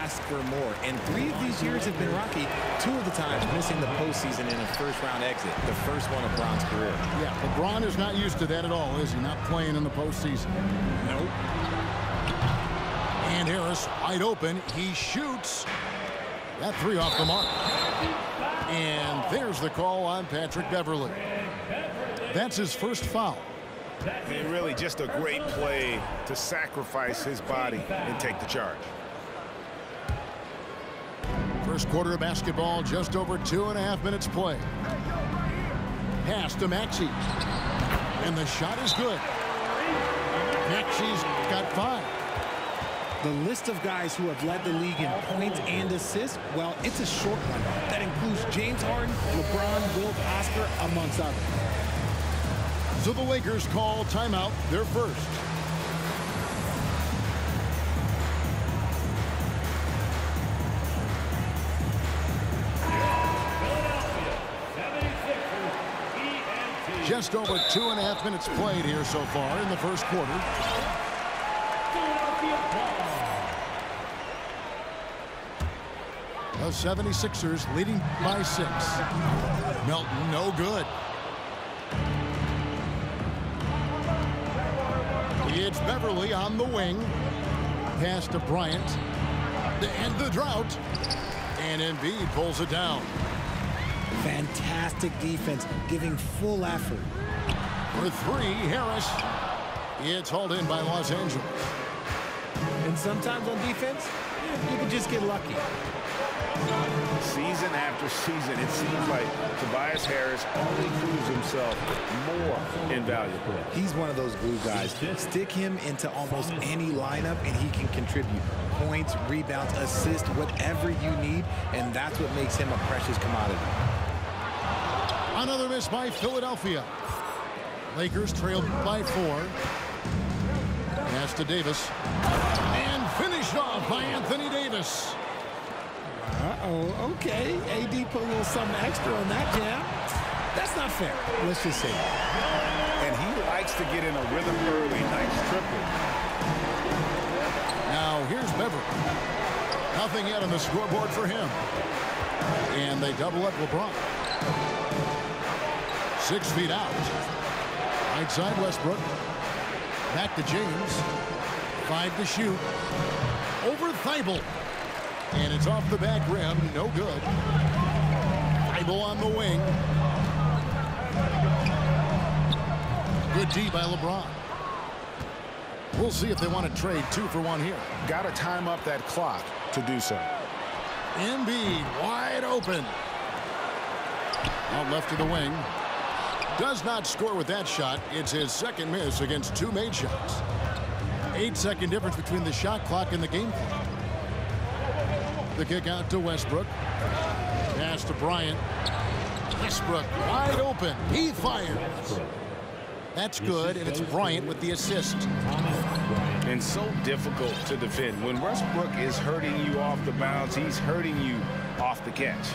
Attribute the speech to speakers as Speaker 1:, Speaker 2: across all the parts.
Speaker 1: ask for more. And 3 of these years have been rocky. 2 of the times missing the postseason in a first-round exit. The first one of Bron's career.
Speaker 2: Yeah, LeBron is not used to that at all, is he? Not playing in the postseason.
Speaker 1: Nope.
Speaker 2: And Harris wide open. He shoots. That 3 off the mark. And there's the call on Patrick Beverley. That's his first foul.
Speaker 3: And really just a great play to sacrifice his body and take the charge.
Speaker 2: First quarter of basketball, just over 2.5 minutes play. Pass to Maxey. And the shot is good. Maxey's got 5.
Speaker 1: The list of guys who have led the league in points and assists, well, it's a short one. That includes James Harden, LeBron, Wilt, Oscar, amongst others.
Speaker 2: So the Lakers call timeout, their first. Just over 2.5 minutes played here so far in the first quarter. The 76ers leading by 6. Melton, no good. It's Beverley on the wing. Pass to Bryant. To end the drought. And Embiid pulls it down.
Speaker 1: Fantastic defense, giving full effort.
Speaker 2: For 3, Harris. It's hauled in by Los Angeles.
Speaker 1: And sometimes on defense, you can just get lucky.
Speaker 3: Season after season, it seems like Tobias Harris only proves himself more invaluable.
Speaker 1: He's one of those glue guys. Stick him into almost any lineup, and he can contribute points, rebounds, assists, whatever you need, and that's what makes him a precious commodity.
Speaker 2: Another miss by Philadelphia. Lakers trailed by 4. Pass to Davis. And finished off by Anthony Davis.
Speaker 1: Uh-oh, okay. AD put a little something extra on that jam. That's not fair. Let's just say it.
Speaker 3: And he likes to get in a rhythm early. Nice triple.
Speaker 2: Now here's Beverley. Nothing yet on the scoreboard for him. And they double up LeBron. 6 feet out. Right side Westbrook. Back to James. 5 to shoot. Over Thibault. And it's off the back rim. No good. Thibault on the wing. Good D by LeBron. We'll see if they want to trade 2 for 1 here.
Speaker 3: Got to time up that clock to do so.
Speaker 2: Embiid wide open. Out left to the wing. Does not score with that shot. It's his second miss against 2 made shots. 8-second difference between the shot clock and the game clock. The kick out to Westbrook. Pass to Bryant. Westbrook wide open. He fires. That's good, and it's Bryant with the assist.
Speaker 3: And so difficult to defend. When Westbrook is hurting you off the bounce, he's hurting you off the catch.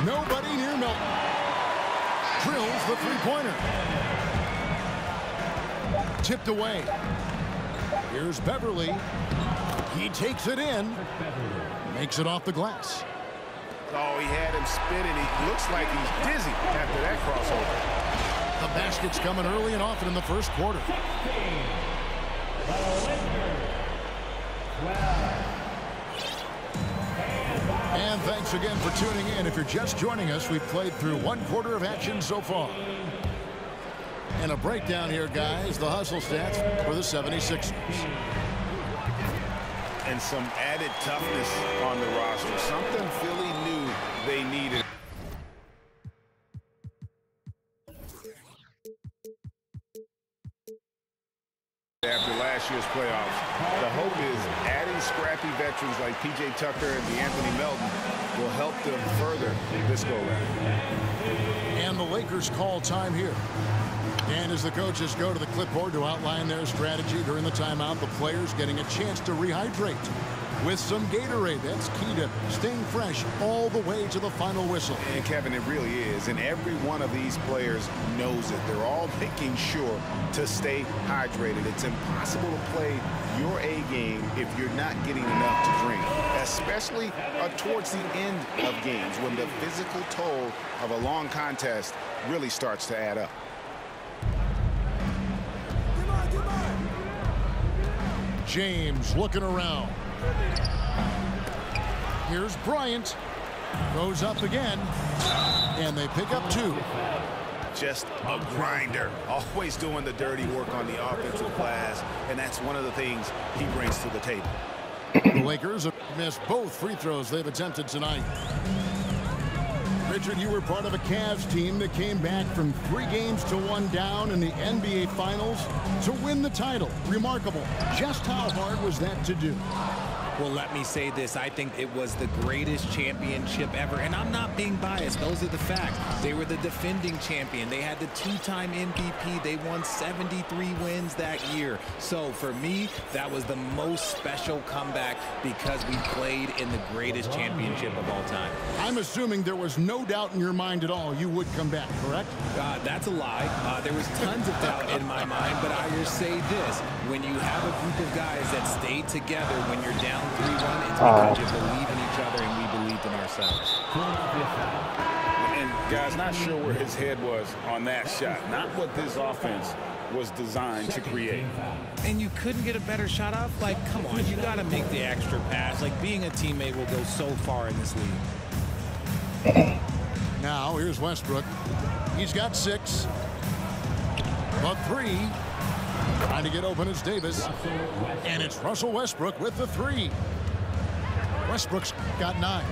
Speaker 2: Nobody near Melton. Drills the 3-pointer. Tipped away. Here's Beverley. He takes it in. Makes it off the glass.
Speaker 3: Oh, he had him spinning. He looks like he's dizzy after that crossover.
Speaker 2: The basket's coming early and often in the first quarter. And thanks again for tuning in. If you're just joining us, we've played through 1 quarter of action so far. And a breakdown here, guys. The hustle stats for the 76ers.
Speaker 3: And some added toughness on the roster. Something Philly knew they needed. After last year's playoffs, the hope is adding scrappy veterans like P.J. Tucker and DeAnthony Melton will help them further this go-round.
Speaker 2: And the Lakers call time here. And as the coaches go to the clipboard to outline their strategy during the timeout, the players getting a chance to rehydrate. with some Gatorade. That's key to staying fresh all the way to the final whistle.
Speaker 3: And Kevin, it really is. And every one of these players knows it. They're all making sure to stay hydrated. It's impossible to play your A game if you're not getting enough to drink, especially towards the end of games when the physical toll of a long contest really starts to add up.
Speaker 2: James looking around. Here's Bryant. Goes up again. And they pick up 2.
Speaker 3: Just a grinder. Always doing the dirty work on the offensive glass. And that's one of the things he brings to the table.
Speaker 2: The Lakers have missed both free throws they've attempted tonight. Richard, you were part of a Cavs team that came back from 3 games to 1 down in the NBA Finals to win the title. Remarkable. Just how hard was that to do?
Speaker 1: Well, let me say this. I think it was the greatest championship ever. And I'm not being biased. Those are the facts. They were the defending champion. They had the 2-time MVP. They won 73 wins that year. So for me, that was the most special comeback because we played in the greatest championship of all time.
Speaker 2: I'm assuming there was no doubt in your mind at all you would come back, correct?
Speaker 1: That's a lie. There was tons of doubt in my mind, but I just say this. When you have a group of guys that stay together when you're down 3-1, it's because you believe in each other and we believed in ourselves.
Speaker 3: And guys, not sure where his head was on that shot. Not what this offense was designed to create.
Speaker 1: And you couldn't get a better shot off? Like, come on, you got to make the extra pass. Like, being a teammate will go so far in this league.
Speaker 2: Now, here's Westbrook. He's got 6. But 3. Trying to get open is Davis. And it's Russell Westbrook with the 3. Westbrook's got 9.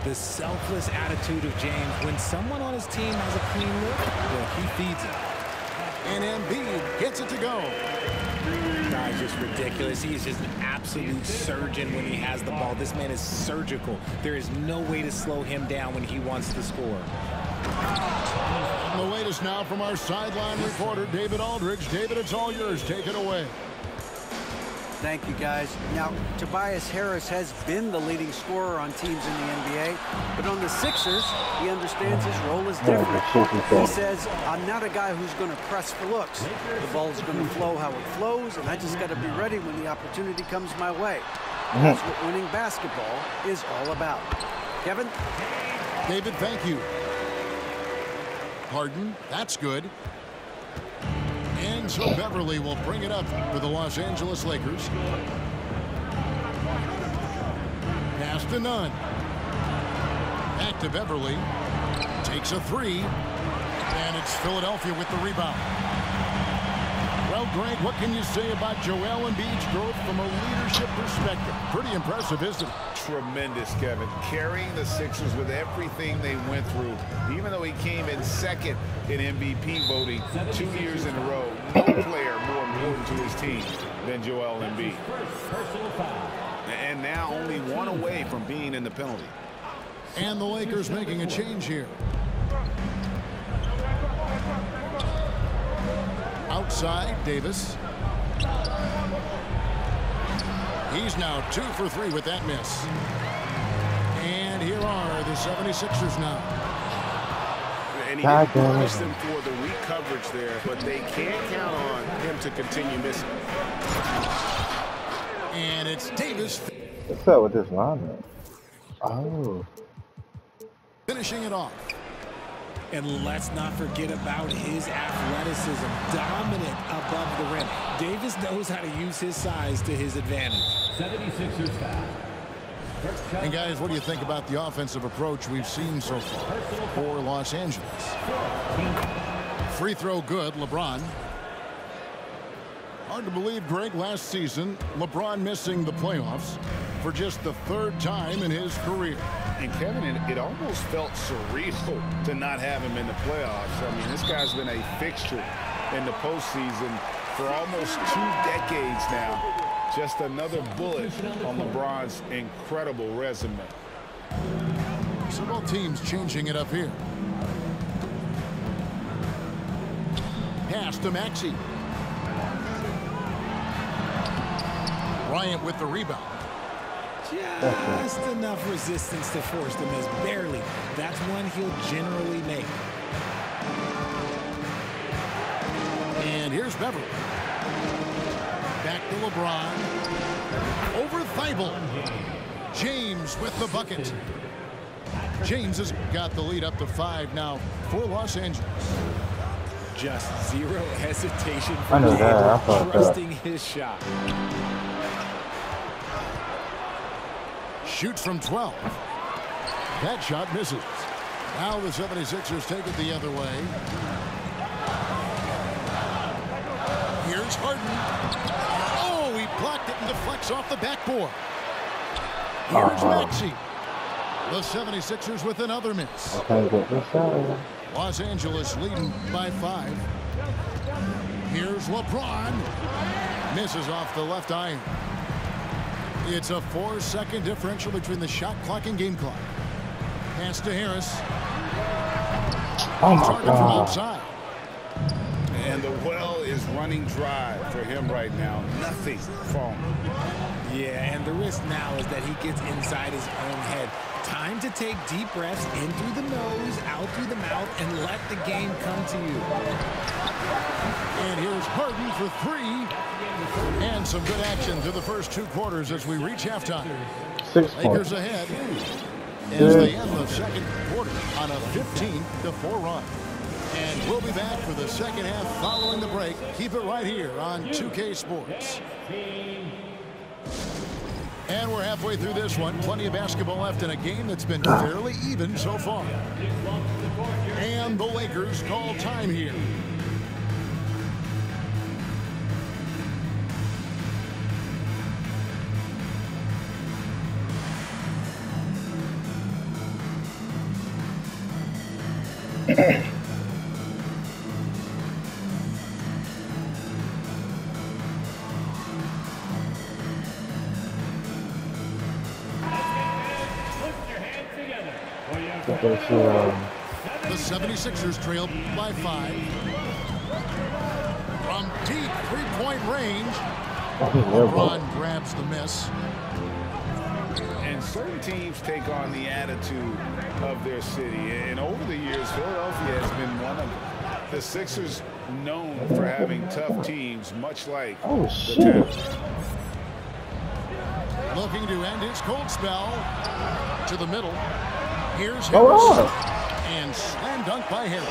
Speaker 1: The selfless attitude of James. When someone on his team has a clean look, well, he feeds it.
Speaker 2: And Embiid gets it to go.
Speaker 1: Guy's just ridiculous. He is just an absolute surgeon when he has the ball. This man is surgical. There is no way to slow him down when he wants to score.
Speaker 2: The latest now from our sideline reporter, David Aldridge. David, it's all yours. Take it away.
Speaker 4: Thank you, guys. Now, Tobias Harris has been the leading scorer on teams in the NBA, but on the Sixers, he understands his role is different. He says, I'm not a guy who's going to press for looks. The ball's going to flow how it flows, and I just got to be ready when the opportunity comes my way. That's what winning basketball is all about. Kevin?
Speaker 2: David, thank you. Harden, that's good. And so Beverly will bring it up for the Los Angeles Lakers. Pass to Nunn. Back to Beverly. Takes a 3. And it's Philadelphia with the rebound. Well, Greg, what can you say about Joel Embiid's growth from a leadership perspective? Pretty impressive, isn't it?
Speaker 3: Tremendous, Kevin. Carrying the Sixers with everything they went through. Even though he came in second in MVP voting 2 years in a row, no player more important to his team than Joel Embiid. And now only 1 away from being in the penalty.
Speaker 2: And the Lakers making a change here. Outside, Davis. He's now 2 for 3 with that miss. And here are the 76ers now.
Speaker 3: And he didn't punish them for the weak coverage there, but they can't count on him to continue missing.
Speaker 2: And it's Davis.
Speaker 5: What's up with this lineup? Oh.
Speaker 2: Finishing it off.
Speaker 1: And let's not forget about his athleticism, dominant above the rim. Davis knows how to use his size to his advantage.
Speaker 6: 76ers foul.
Speaker 2: And guys, what do you think about the offensive approach we've seen so far for Los Angeles? Free throw good, LeBron. Hard to believe, Greg, last season, LeBron missing the playoffs for just the 3rd time in his career.
Speaker 3: And Kevin, it almost felt surreal to not have him in the playoffs. I mean, this guy's been a fixture in the postseason for almost 2 decades now. Just another bullet on LeBron's incredible resume.
Speaker 2: So both teams changing it up here. Pass to Maxey. Bryant with the rebound.
Speaker 1: Just enough resistance to force the miss. Barely. That's one he'll generally make.
Speaker 2: And here's Beverly. Back to LeBron. Over Thibault. James with the bucket. James has got the lead up to 5 now for Los Angeles.
Speaker 1: Just zero hesitation for Davis, trusting his shot.
Speaker 2: Shoots from 12. That shot misses. Now the 76ers take it the other way. Here's Harden. Oh, he blocked it and deflects off the backboard. Here's Maxey. The 76ers with another miss. Los Angeles leading by 5. Here's LeBron. Misses off the left iron. It's a 4-second differential between the shot clock and game clock. Pass to Harris.
Speaker 5: Oh my
Speaker 2: Target from
Speaker 5: God.
Speaker 2: outside.
Speaker 3: And the well is running dry for him right now. Nothing falling.
Speaker 1: Yeah, and the risk now is that he gets inside his own head. Time to take deep breaths in through the nose, out through the mouth, and let the game come to you.
Speaker 2: And here's Harden for 3. And some good action through the first 2 quarters as we reach halftime.
Speaker 5: 6
Speaker 2: Lakers
Speaker 5: points.
Speaker 2: ahead as they end the second quarter on a 15-4 run. And we'll be back for the second half following the break. Keep it right here on 2K Sports. And we're halfway through this one. Plenty of basketball left in a game that's been fairly even so far. And the Lakers call time here. The 76ers trail by 5. From deep 3-point range, LeBron grabs the miss.
Speaker 3: And certain teams take on the attitude of their city. And over the years, Philadelphia has been one of the Sixers known for having tough teams, much like the Towns.
Speaker 2: Looking to end his cold spell. To the middle. Here's Harris. And slam dunk by Harris.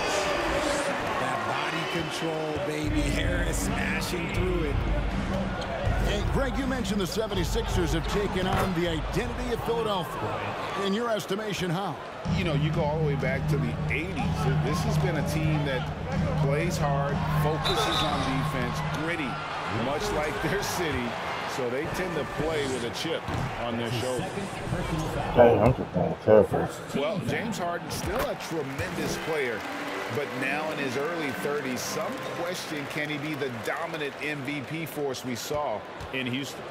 Speaker 1: That body control, baby. Harris smashing through it.
Speaker 2: Hey, Greg, you mentioned the 76ers have taken on the identity of Philadelphia. In your estimation, how?
Speaker 3: You know, you go all the way back to the 80s. This has been a team that plays hard, focuses on defense, gritty, much like their city. So they tend to play with a chip on their shoulder. Well, James Harden still a tremendous player, but now in his early 30s, some question, can he be the dominant MVP force we saw in Houston?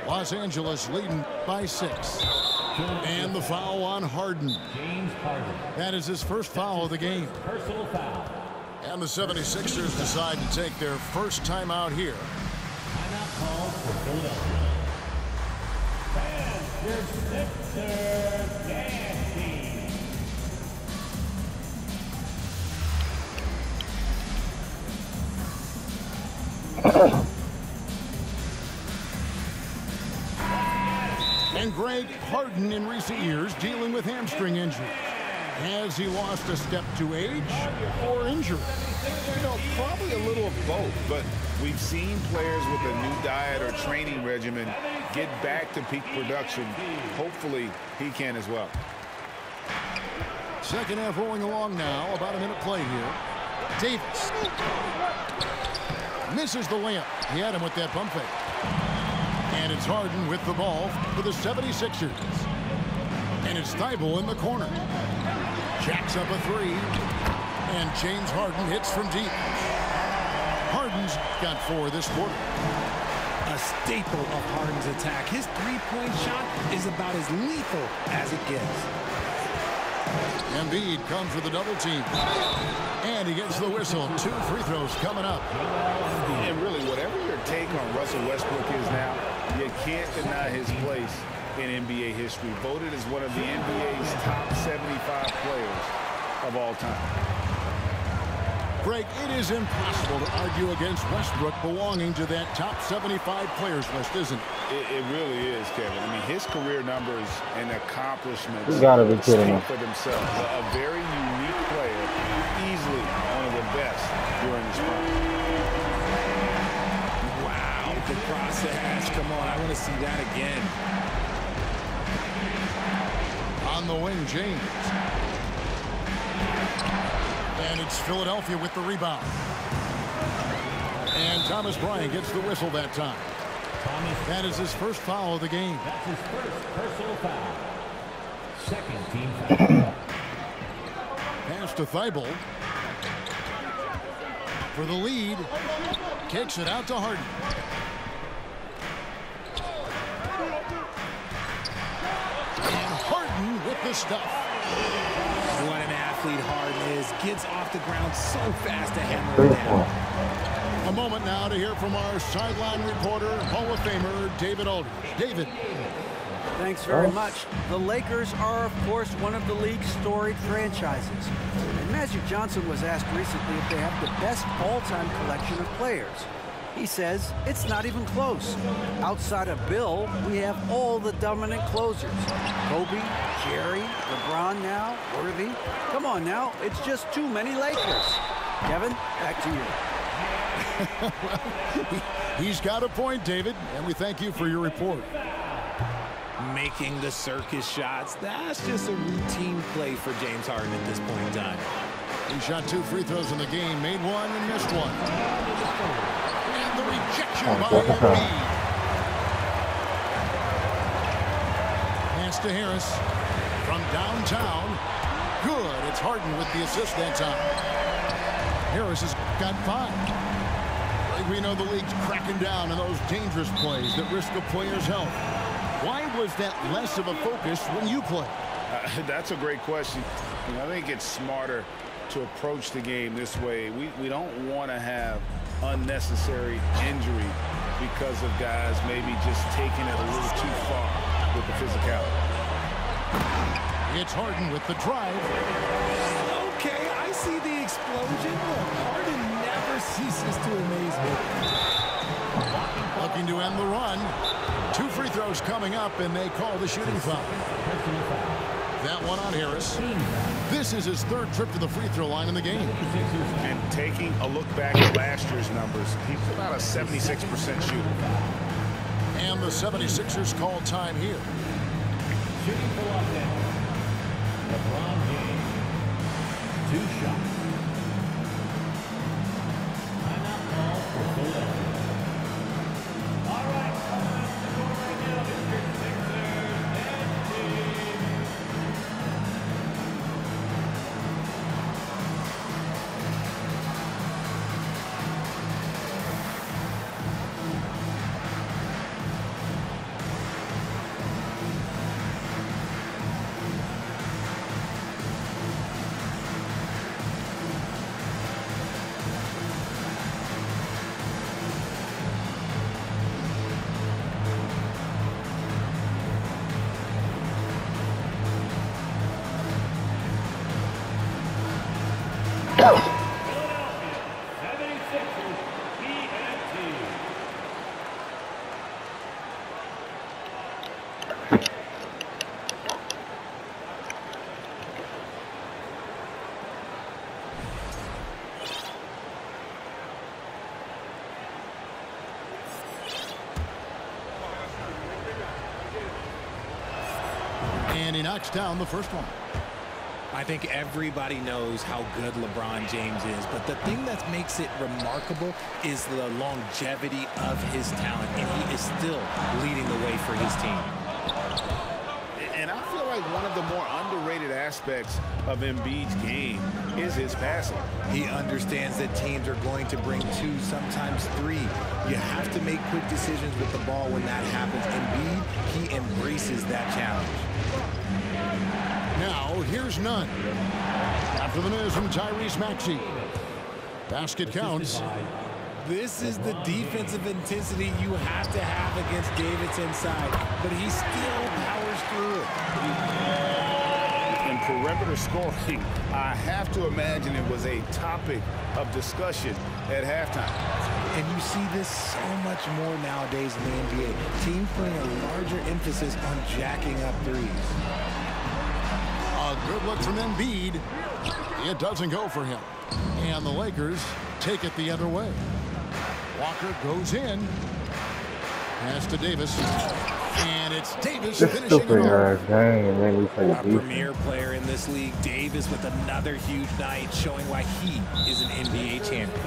Speaker 2: Los Angeles leading by 6. And the foul on Harden.
Speaker 6: James Harden.
Speaker 2: That is his first foul of the game.
Speaker 6: Personal foul.
Speaker 2: And the 76ers decide to take their first time out here.
Speaker 6: Timeout called for Philadelphia. And Sixers dancing.
Speaker 2: And Greg, Harden in recent years dealing with hamstring injury. Has he lost a step to age or injury?
Speaker 3: You know, probably a little of both, but we've seen players with a new diet or training regimen get back to peak production. Hopefully, he can as well.
Speaker 2: Second half rolling along now. About a minute play here. Davis. Misses the layup. He had him with that pump fake. And it's Harden with the ball for the 76ers. And it's Thibault in the corner. Jacks up a 3. And James Harden hits from deep. Harden's got 4 this quarter.
Speaker 1: A staple of Harden's attack. His three-point shot is about as lethal as it gets.
Speaker 2: Embiid comes with a double team. And he gets the whistle. 2 free throws coming up.
Speaker 3: And really, whatever your take on Russell Westbrook is now, you can't deny his place in NBA history. Voted as one of the NBA's top 75 players of all time.
Speaker 2: Greg, it is impossible to argue against Westbrook belonging to that top 75 players list, isn't it?
Speaker 3: It really is, Kevin. I mean, his career numbers and accomplishments
Speaker 5: You gotta be kidding me.
Speaker 3: speak for themselves. A very unique player, easily one of the best during his prime.
Speaker 1: Wow, the process. Come on, I want to see that again.
Speaker 2: On the wing, James. And it's Philadelphia with the rebound. And Thomas Bryant gets the whistle that time. That is his first foul of the game.
Speaker 6: That's his first personal foul. Second team foul.
Speaker 2: Pass to Thibault. For the lead. Kicks it out to Harden. And Harden with the stuff.
Speaker 1: What an athlete Harden is. Gets off the ground so fast to hammer it down.
Speaker 2: A moment now to hear from our sideline reporter, Hall of Famer David Aldridge. David.
Speaker 4: Thanks very much. The Lakers are, of course, one of the league's storied franchises. And Magic Johnson was asked recently if they have the best all-time collection of players. He says it's not even close. Outside of Bill, we have all the dominant closers. Kobe, Jerry, LeBron now, Worthy. Come on now, it's just too many Lakers. Kevin, back to you.
Speaker 2: He's got a point, David, and we thank you for your report.
Speaker 1: Making the circus shots. That's just a routine play for James Harden at this point in time.
Speaker 2: He shot 2 free throws in the game, made one and missed one. And the rejection by Embiid. Pass to Harris from downtown. Good. It's Harden with the assist that time. Harris has got 5. We know the league's cracking down on those dangerous plays that risk a player's health. Why was that less of a focus when you play?
Speaker 3: That's a great question. I think it's smarter to approach the game this way. We don't want to have unnecessary injury because of guys maybe just taking it a little too far with the physicality.
Speaker 2: It's Harden with the drive.
Speaker 1: Okay, I see the explosion. Look, Harden never ceases to amaze me.
Speaker 2: Looking to end the run. 2 free throws coming up, and they call the shooting foul. That one on Harris. This is his 3rd trip to the free throw line in the game.
Speaker 3: And taking a look back at last year's numbers, he's about a 76% shooter.
Speaker 2: And the 76ers call time here.
Speaker 6: Shooting for Los Angeles. LeBron James. 2 shots. Timeout call for Philadelphia. All right, coming up the score right now, Mr. Sixers and team. Philadelphia 76ers ENT.
Speaker 2: And he knocks down the first one.
Speaker 1: I think everybody knows how good LeBron James is, but the thing that makes it remarkable is the longevity of his talent, and he is still leading the way for his team.
Speaker 3: And I feel like one of the more underrated aspects of Embiid's game is his passing.
Speaker 1: He understands that teams are going to bring 2, sometimes 3. You have to make quick decisions with the ball when that happens. Embiid, he embraces that challenge.
Speaker 2: Now, here's none. After the news from Tyrese Maxey. Basket counts.
Speaker 1: This is the defensive intensity you have to have against Davis inside, but he still powers through it.
Speaker 3: In perimeter scoring, I have to imagine it was a topic of discussion at halftime.
Speaker 1: And you see this so much more nowadays in the NBA. Teams putting a larger emphasis on jacking up threes.
Speaker 2: A good look from Embiid. It doesn't go for him. And the Lakers take it the other way. Walker goes in. Pass to Davis. And it's Davis
Speaker 5: This
Speaker 2: finishing it
Speaker 5: stupid
Speaker 2: off.
Speaker 5: game, and then we play
Speaker 1: A
Speaker 5: defense.
Speaker 1: premier player in this league, Davis, with another huge night, showing why he is an NBA champion.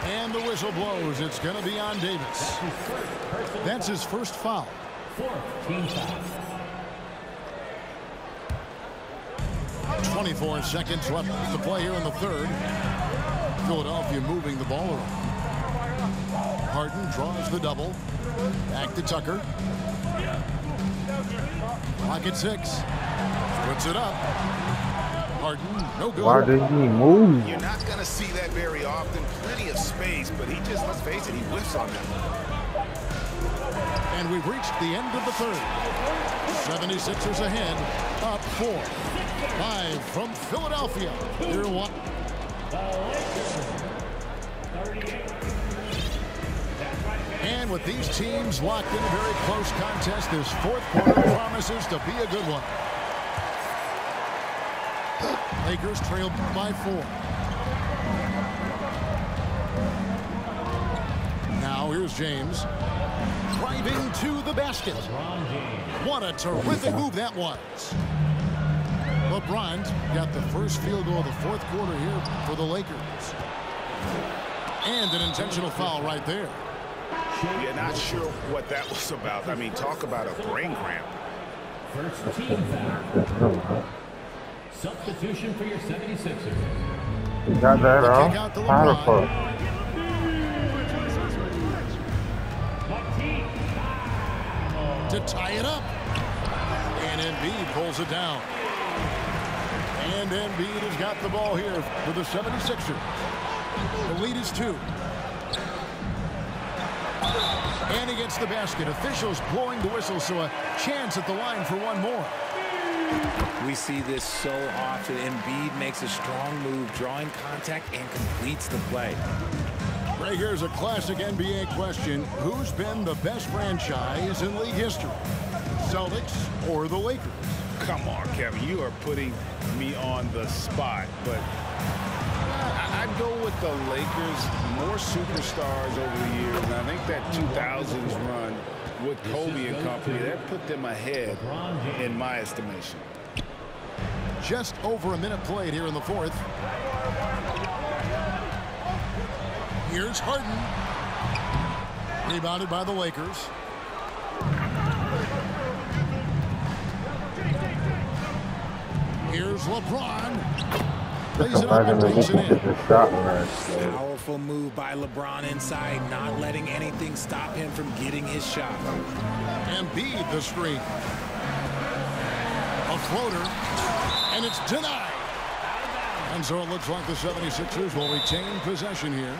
Speaker 2: And the whistle blows. It's going to be on Davis. That's his first foul.
Speaker 6: 4th team foul.
Speaker 2: 24 seconds left to play here in the third. Philadelphia moving the ball around. Harden draws the double. Back to Tucker. Clock at 6. Puts it up. Harden, no good.
Speaker 5: Why did he move?
Speaker 3: You're not going to see that very often. Plenty of space, but he just, let's face it, he whiffs on that.
Speaker 2: And we've reached the end of the third. 76ers ahead, up 4. Live from Philadelphia. Here one. And with these teams locked in a very close contest, this fourth quarter promises to be a good one. Lakers trailed by 4. Now here's James. Driving to the basket. What a terrific move that was. LeBron got the first field goal of the fourth quarter here for the Lakers. And an intentional foul right there.
Speaker 3: You're not sure what that was about. I mean, talk about a brain cramp.
Speaker 6: 1st team foul. Substitution for your 76ers.
Speaker 5: You got that
Speaker 2: Kick
Speaker 5: off?
Speaker 2: out to
Speaker 5: How the
Speaker 2: LeBron.
Speaker 5: fuck?
Speaker 2: To tie it up. And Embiid pulls it down. And Embiid has got the ball here for the 76ers. The lead is 2. And he gets the basket. Officials blowing the whistle, so a chance at the line for one more.
Speaker 1: We see this so often. Embiid makes a strong move, drawing contact, and completes the play.
Speaker 2: Right here's a classic NBA question. Who's been the best franchise in league history? Celtics or the Lakers?
Speaker 3: Come on, Kevin. You are putting me on the spot. But I'd go with the Lakers. More superstars over the years. And I think that 2000s run with Kobe and company, that put them ahead in my estimation.
Speaker 2: Just over a minute played here in the fourth. Here's Harden. Rebounded by the Lakers. Here's LeBron. Lays it up and takes it in.
Speaker 1: Powerful move by LeBron inside, not letting anything stop him from getting his shot.
Speaker 2: Embiid the screen. A floater. And it's denied. And so it looks like the 76ers will retain possession here.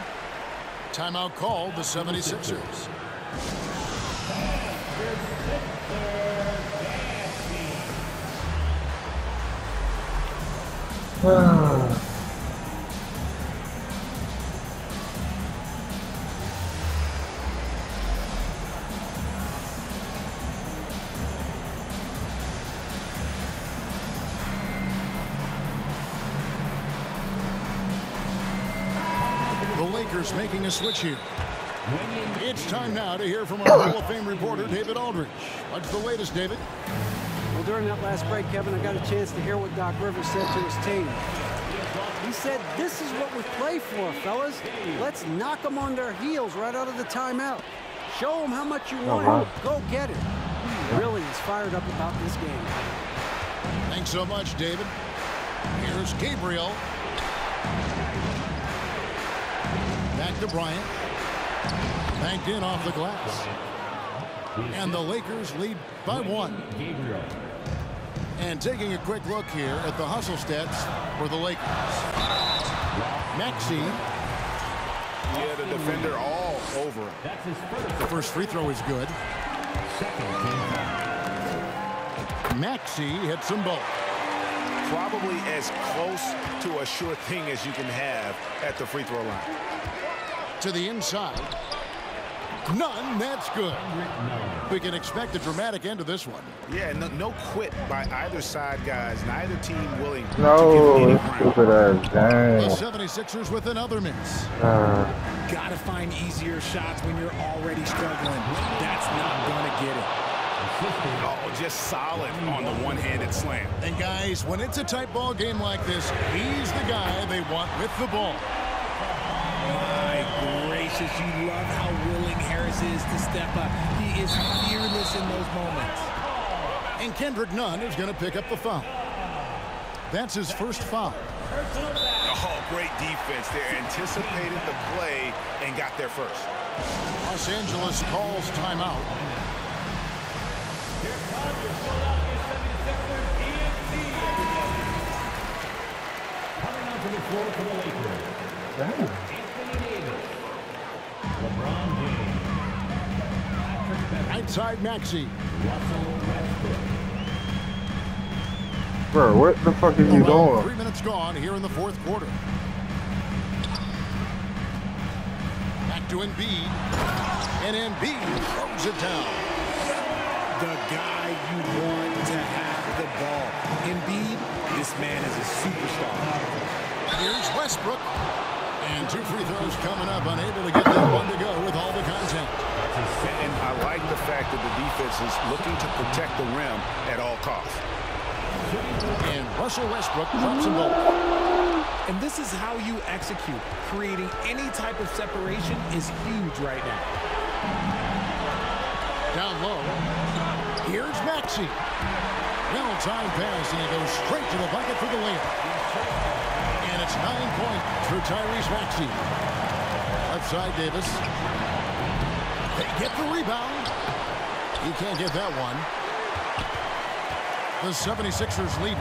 Speaker 2: Timeout called, the 76ers. Making a switch here. It's time now to hear from our Hall of Fame reporter, David Aldridge. What's the latest, David?
Speaker 4: Well, during that last break, Kevin, I got a chance to hear what Doc Rivers said to his team. He said, this is what we play for, fellas. Let's knock them on their heels right out of the timeout. Show them how much you want. Go get it. He really is fired up about this game.
Speaker 2: Thanks so much, David. Here's Gabriel. Back to Bryant. Banked in off the glass. And the Lakers lead by 1. And taking a quick look here at the hustle stats for the Lakers. Maxey
Speaker 3: Yeah, the defender all over him.
Speaker 6: That's his first.
Speaker 2: The first free throw is good.
Speaker 6: Second team foul.
Speaker 2: Maxey hits them both.
Speaker 3: Probably as close to a sure thing as you can have at the free throw line.
Speaker 2: To the inside. None. That's good. We can expect a dramatic end to this one.
Speaker 3: Yeah, no quit by either side, guys. Neither team willing to
Speaker 5: No,
Speaker 3: give any
Speaker 5: it's
Speaker 3: ground.
Speaker 5: stupid ass.
Speaker 2: The
Speaker 5: Dang.
Speaker 2: 76ers with another miss.
Speaker 1: Gotta find easier shots when you're already struggling. That's not gonna get it.
Speaker 3: Oh, just solid on the one-handed slam.
Speaker 2: And guys, when it's a tight ball game like this, he's the guy they want with the ball.
Speaker 1: My gracious, you love how willing Harris is to step up. He is fearless in those moments.
Speaker 2: And Kendrick Nunn is going to pick up the foul. That's his first foul.
Speaker 3: Oh, great defense there. Anticipated the play and got there first.
Speaker 2: Los Angeles calls timeout.
Speaker 6: Here comes your Philadelphia 76ers, ENT. Coming onto the floor for the Lakers. Anthony Davis. LeBron James. Patrick Beverley.
Speaker 2: Outside Maxey.
Speaker 6: Russell Westbrook.
Speaker 5: Bro, what the fuck are you
Speaker 2: Well,
Speaker 5: doing?
Speaker 2: 3 minutes gone here in the fourth quarter. Back to Embiid. And Embiid throws it down.
Speaker 1: The guy you want to have the ball. Embiid, this man is a superstar.
Speaker 2: Here's Westbrook. And 2 free throws coming up, unable to get that one to go with all the contact.
Speaker 3: And I like the fact that the defense is looking to protect the rim at all costs.
Speaker 2: And Russell Westbrook drops them both.
Speaker 1: And this is how you execute. Creating any type of separation is huge right now.
Speaker 2: Down low. Here's Maxey. Well-timed pass, and he goes straight to the bucket for the layup. And it's 9 points for Tyrese Maxey. Left side, Davis. They get the rebound. He can't get that one. The 76ers lead.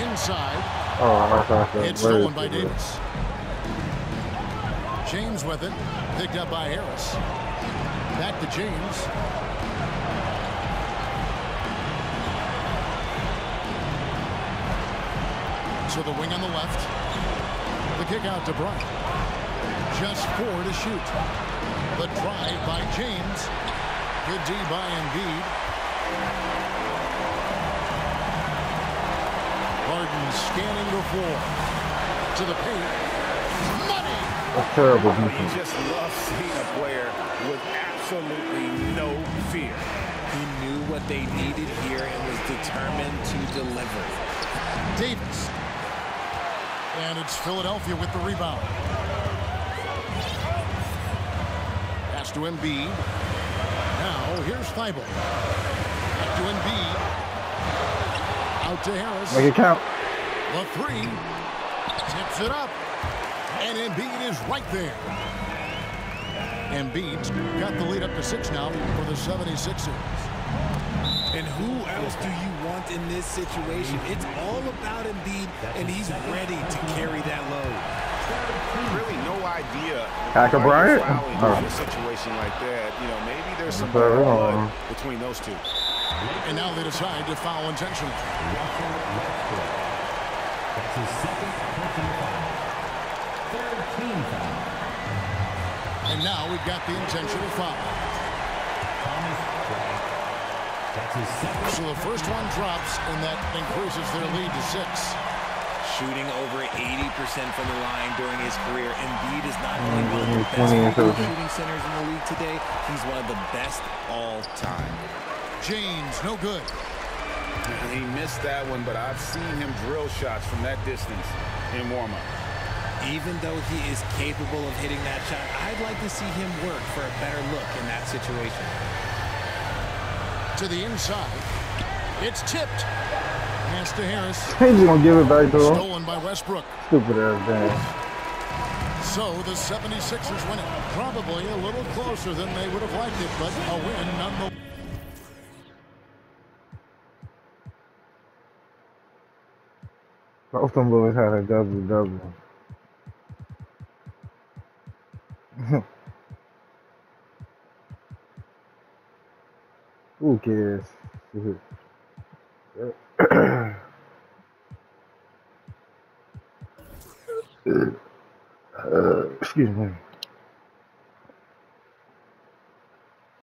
Speaker 2: Inside.
Speaker 5: Oh, my gosh.
Speaker 2: It's stolen by Davis. James with it. Picked up by Harris. Back to James. To the wing on the left. The kick out to Bryant. Just 4 to shoot. The drive by James. Good D by Embiid. Harden scanning the floor. To the paint. Money!
Speaker 5: That's terrible
Speaker 3: You
Speaker 5: defense.
Speaker 3: just love seeing a player with absolutely no fear.
Speaker 1: He knew what they needed here and was determined to deliver.
Speaker 2: Davis. And it's Philadelphia with the rebound. Pass to Embiid. Now here's Thibault. Back to Embiid. Out to Harris.
Speaker 5: Make it count.
Speaker 2: The 3. Tips it up. And Embiid is right there. Embiid's got the lead up to 6 now for the 76ers.
Speaker 1: And who else do you want in this situation? It's all about Embiid, and he's ready to carry that load.
Speaker 3: Really no idea
Speaker 5: Hacker
Speaker 3: why
Speaker 5: Bryant?
Speaker 3: you're fouling
Speaker 5: Oh.
Speaker 3: in a situation like that. You know, maybe there's some
Speaker 5: Sorry,
Speaker 3: blood between those two.
Speaker 2: And now they decide to foul intentionally.
Speaker 6: Russell Westbrook. That's his second personal foul. Third team foul.
Speaker 2: And now we've got the intentional foul.
Speaker 6: Thomas Bryant. That's his second.
Speaker 2: So the first one drops, and that increases their lead to 6.
Speaker 1: Shooting over 80% from the line during his career. Embiid is not only one of the best
Speaker 5: 20 and
Speaker 1: free-throw
Speaker 5: 13.
Speaker 1: shooting centers in the league today, he's one of the best all time.
Speaker 2: James, no good.
Speaker 3: He missed that one, but I've seen him drill shots from that distance in warm-up.
Speaker 1: Even though he is capable of hitting that shot, I'd like to see him work for a better look in that situation.
Speaker 2: To the inside. It's tipped. Pass to Harris.
Speaker 5: He's gonna give it back to him.
Speaker 2: Stolen by Westbrook.
Speaker 5: Stupid ass dance.
Speaker 2: So the 76ers win it. Probably a little closer than they would have liked it, but a win nonetheless.
Speaker 5: Both them boys had a double-double. Who cares? Excuse me.